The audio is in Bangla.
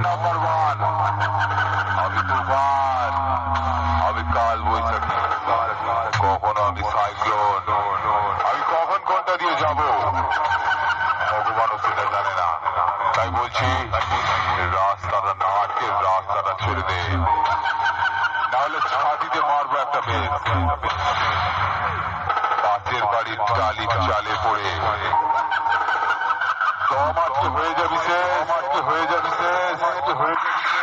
নাম্বার ওয়ান, আমি তুফান, আমি কাল বৈশাখী, কখনো আমি সাইক্লোন, আমি কখন কোনটা দিয়ে যাব ভগবানও সেটা জানে না। তাই বলছি রাস্তাটা না আটকে রাস্তাটা ছেড়ে দে, নাহলে ছাতিতে মারবো একটা বেশ। পাশের বাড়ির টালি চালে পড়ে দম আটকে হয়ে যাবি শেষ, হয়ে যাবি শেষ, হয়ে যাবি শেষ।